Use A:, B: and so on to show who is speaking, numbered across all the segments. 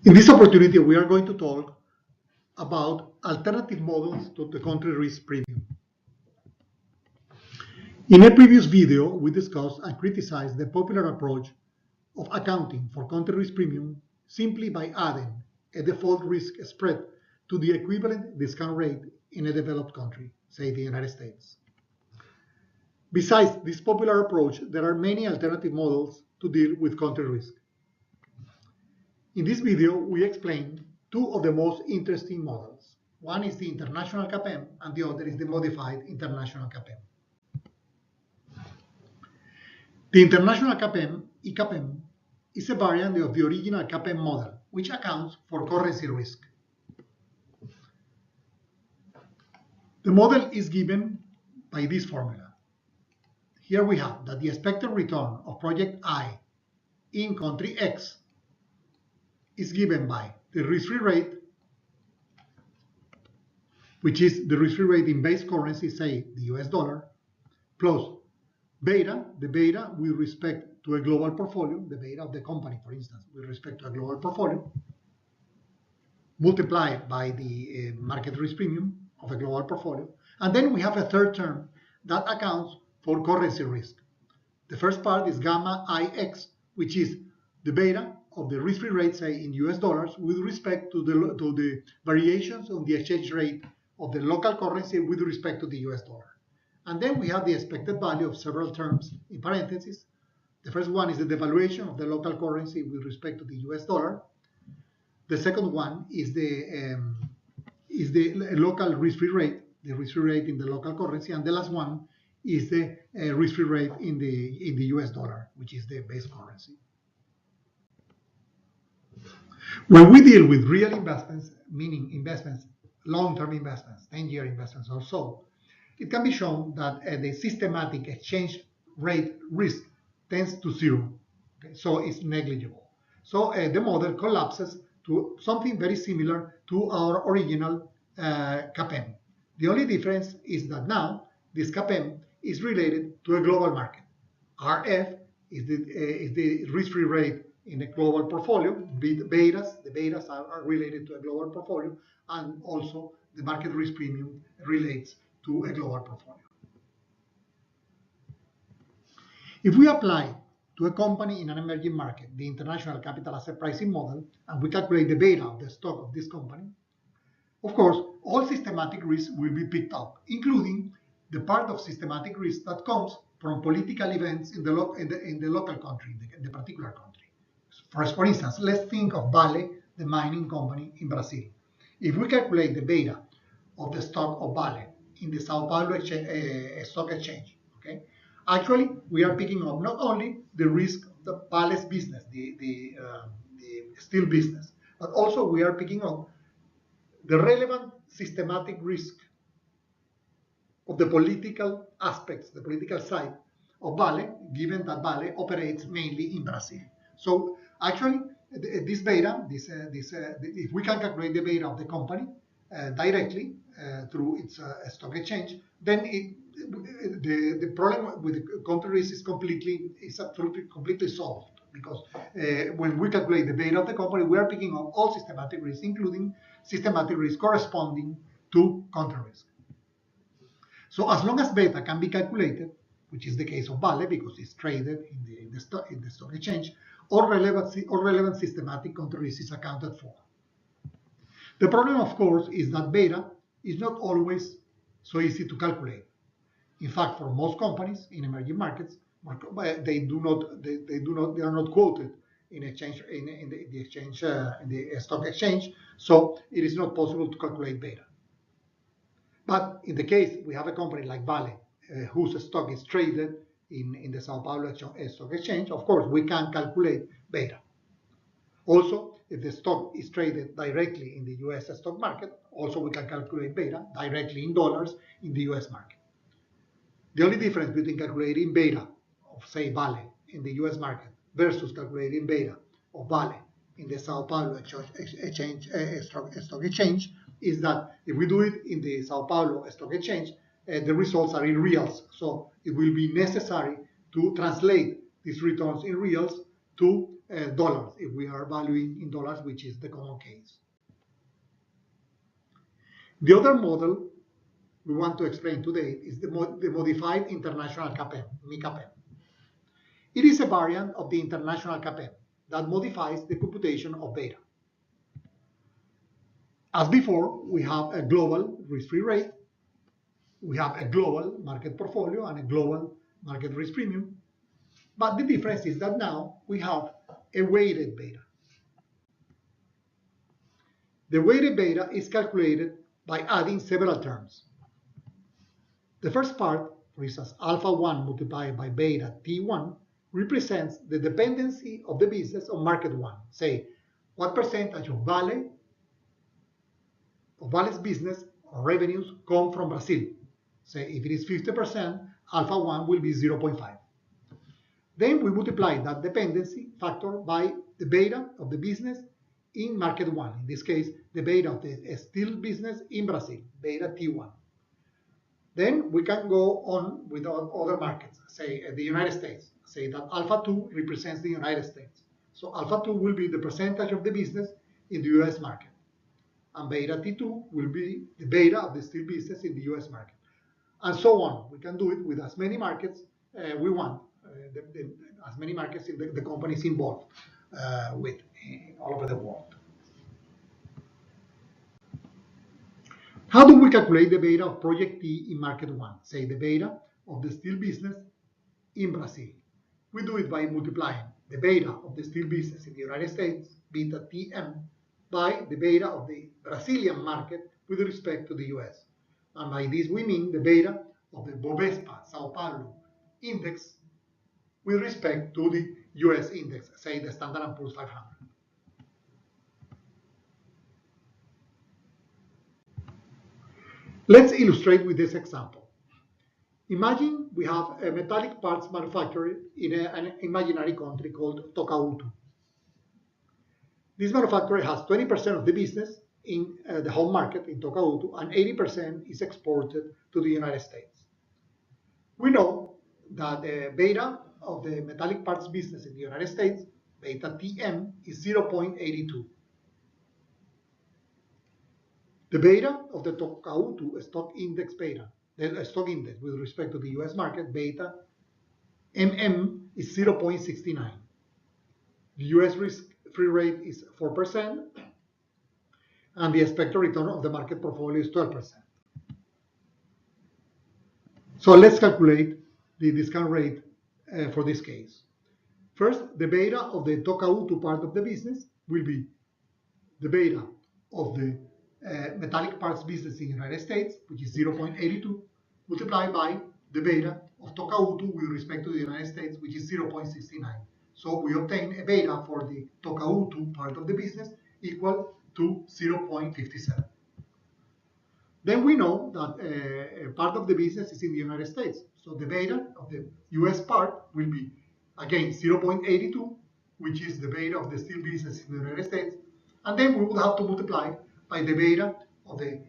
A: In this opportunity, we are going to talk about alternative models to the country risk premium. In a previous video, we discussed and criticized the popular approach of accounting for country risk premium simply by adding a default risk spread to the equivalent discount rate in a developed country, say the United States. Besides this popular approach, there are many alternative models to deal with country risk. In this video, we explain two of the most interesting models. One is the international kappa and the other is the modified international kappa. The international kappa, IKAPM, is a variant of the original kappa model, which accounts for currency risk. The model is given by this formula. Here we have that the expected return of project I in country X is given by the risk-free rate, which is the risk-free rate in base currency, say the US dollar, plus beta, the beta with respect to a global portfolio, the beta of the company, for instance, with respect to a global portfolio, multiplied by the market risk premium of a global portfolio. And then we have a third term that accounts for currency risk. The first part is gamma IX, which is the beta of the risk-free rate, say in US dollars, with respect to the variations on the exchange rate of the local currency with respect to the US dollar. And then we have the expected value of several terms in parentheses. The first one is the devaluation of the local currency with respect to the US dollar. The second one is the local risk-free rate, the risk-free rate in the local currency, and the last one is the risk-free rate in the US dollar, which is the base currency. When we deal with real investments, meaning investments, long-term investments, 10-year investments or so, it can be shown that the systematic exchange rate risk tends to zero, okay? So it's negligible. So the model collapses to something very similar to our original kappa. The only difference is that now this kappa is related to a global market. RF is the risk-free rate in a global portfolio. The betas are related to a global portfolio, and also the market risk premium relates to a global portfolio. If we apply to a company in an emerging market the international capital asset pricing model, and we calculate the beta of the stock of this company, of course, all systematic risk will be picked up, including the part of systematic risk that comes from political events in the local country, in the particular country. For instance, let's think of Vale, the mining company in Brazil. If we calculate the beta of the stock of Vale in the Sao Paulo stock exchange, okay, actually we are picking up not only the risk of the Vale's business, the steel business, but also we are picking up the relevant systematic risk of the political aspects, the political side of Vale, given that Vale operates mainly in Brazil. So actually, this beta, if we can calculate the beta of the company directly through its stock exchange, then the problem with the country risk is absolutely completely solved, because when we calculate the beta of the company, we are picking up all systematic risk, including systematic risk corresponding to country risk. So as long as beta can be calculated, which is the case of Vale because it's traded in the stock exchange, all relevant systematic country risk is accounted for. The problem, of course, is that beta is not always so easy to calculate. In fact, for most companies in emerging markets, they are not quoted in the stock exchange, so it is not possible to calculate beta. But in the case we have a company like Vale, whose stock is traded in the Sao Paulo stock exchange, of course we can calculate beta. Also, if the stock is traded directly in the US stock market, also we can calculate beta directly in dollars in the US market. The only difference between calculating beta of, say, Vale in the US market versus calculating beta of Vale in the Sao Paulo stock exchange is that if we do it in the Sao Paulo stock exchange, the results are in reals. So it will be necessary to translate these returns in reals to dollars if we are valuing in dollars, which is the common case. The other model we want to explain today is the modified international kappa, MICAPEN. It is a variant of the international kappa that modifies the computation of beta. As before, we have a global risk-free rate, we have a global market portfolio, and a global market risk premium. But the difference is that now we have a weighted beta. The weighted beta is calculated by adding several terms. The first part, for instance, alpha 1 multiplied by beta T1, represents the dependency of the business on market 1. Say, what percentage of Vale's business or revenues come from Brazil? Say, if it is 50%, alpha 1 will be 0.5. Then we multiply that dependency factor by the beta of the business in market 1. In this case, the beta of the steel business in Brazil, beta T1. Then we can go on with other markets, say the United States. Say that alpha 2 represents the United States. So alpha 2 will be the percentage of the business in the US market. And beta T2 will be the beta of the steel business in the US market. And so on. We can do it with as many markets we want, as many markets in the companies involved with all over the world. How do we calculate the beta of project T in market 1? Say the beta of the steel business in Brazil. We do it by multiplying the beta of the steel business in the United States, beta TM, by the beta of the Brazilian market with respect to the US. And by this we mean the beta of the Bovespa Sao Paulo index with respect to the US index, say the Standard & Poor's 500. Let's illustrate with this example. Imagine we have a metallic parts manufacturer in an imaginary country called Tokautu. This manufacturer has 20% of the business in the home market in Tokautu, and 80% is exported to the United States. We know that the beta of the metallic parts business in the United States, beta TM, is 0.82. The beta of the Tokautu stock index beta, the stock index with respect to the US market, beta MM, is 0.69. The US risk-free rate is 4%, and the expected return of the market portfolio is 12%. So let's calculate the discount rate for this case. First, the beta of the Tokautu part of the business will be the beta of the metallic parts business in the United States, which is 0.82, multiplied by the beta of Tokautu with respect to the United States, which is 0.69. So we obtain a beta for the Tokautu part of the business equal to 0.57. Then we know that a part of the business is in the United States. So the beta of the US part will be, again, 0.82, which is the beta of the steel business in the United States. And then we will have to multiply by the beta of the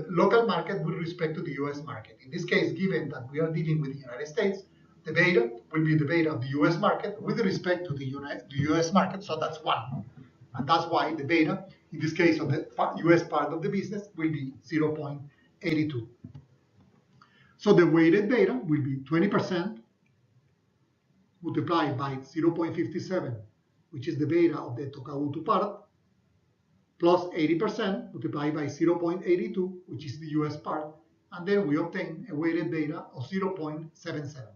A: local market with respect to the US market. In this case, given that we are dealing with the United States, the beta will be the beta of the US market with respect to the US market, so that's 1. And that's why the beta, in this case of the US part of the business, will be 0.82. So the weighted beta will be 20% multiplied by 0.57, which is the beta of the Tokautu part, plus 80% multiplied by 0.82, which is the US part, and then we obtain a weighted beta of 0.77.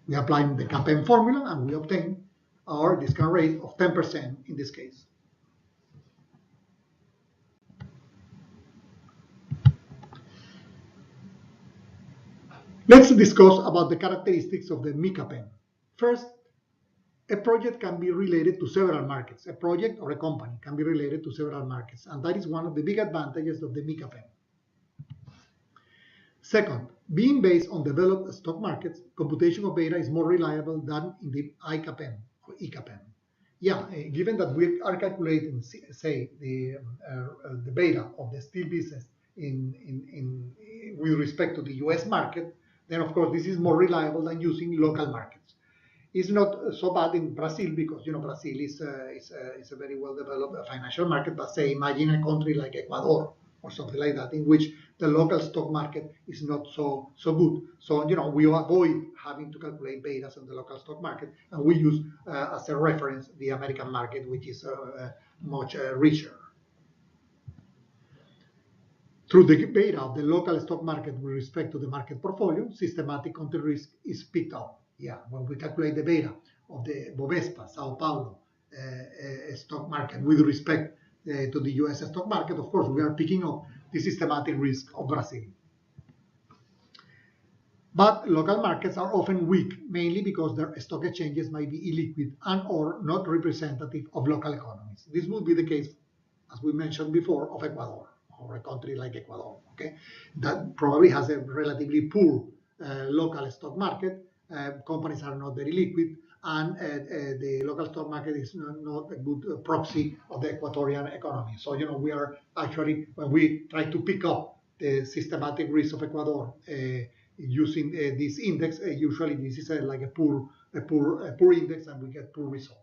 A: We apply the kappa formula and we obtain our discount rate of 10% in this case. Let's discuss about the characteristics of the MICAPEN. First, a project can be related to several markets. A project or a company can be related to several markets, and that is one of the big advantages of the MICAPEN. Second, being based on developed stock markets, computation of beta is more reliable than in the ICAPEN or ECAPEN. Yeah, given that we are calculating, say, the beta of the steel business with respect to the US market, then of course this is more reliable than using local markets. It's not so bad in Brazil because Brazil is a very well developed financial market. But say imagine a country like Ecuador or something like that, in which the local stock market is not so good. So we avoid having to calculate betas on the local stock market, and we use as a reference the American market, which is much richer. Through the beta of the local stock market with respect to the market portfolio, systematic country risk is picked up. Yeah, when we calculate the beta of the Bovespa, Sao Paulo stock market with respect to the US stock market, of course, we are picking up the systematic risk of Brazil. But local markets are often weak, mainly because their stock exchanges might be illiquid and or not representative of local economies. This would be the case, as we mentioned before, of Ecuador, or a country like Ecuador, okay, that probably has a relatively poor local stock market. Companies are not very liquid, and the local stock market is not a good proxy of the Ecuadorian economy. So we are actually, when we try to pick up the systematic risk of Ecuador using this index, usually this is like a poor index, and we get poor results.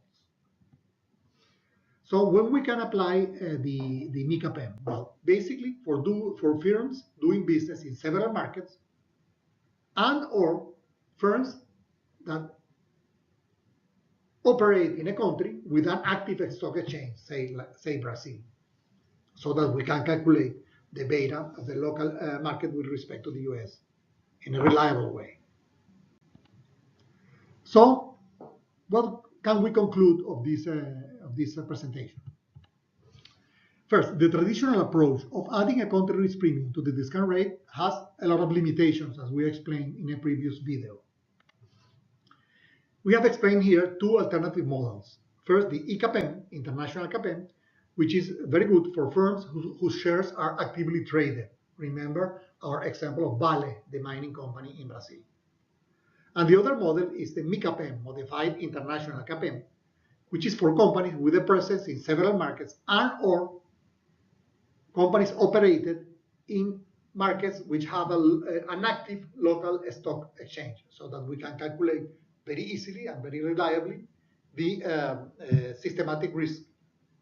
A: So when we can apply the MICA-PEM? Well, basically for firms doing business in several markets, and or firms that operate in a country with an active stock exchange, say Brazil, so that we can calculate the beta of the local market with respect to the US in a reliable way. So what can we conclude of this presentation? First, the traditional approach of adding a country risk premium to the discount rate has a lot of limitations, as we explained in a previous video. We have explained here two alternative models. First, the ICAPEM, International CAPEM, which is very good for firms whose shares are actively traded. Remember our example of Vale, the mining company in Brazil. And the other model is the MICAPEM, Modified International CAPEM, which is for companies with a presence in several markets and or companies operated in markets which have an active local stock exchange, so that we can calculate very easily and very reliably the systematic risk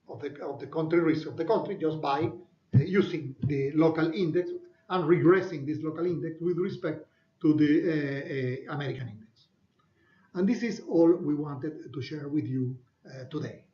A: of the country risk of the country just by using the local index and regressing this local index with respect to the American index. And this is all we wanted to share with you today.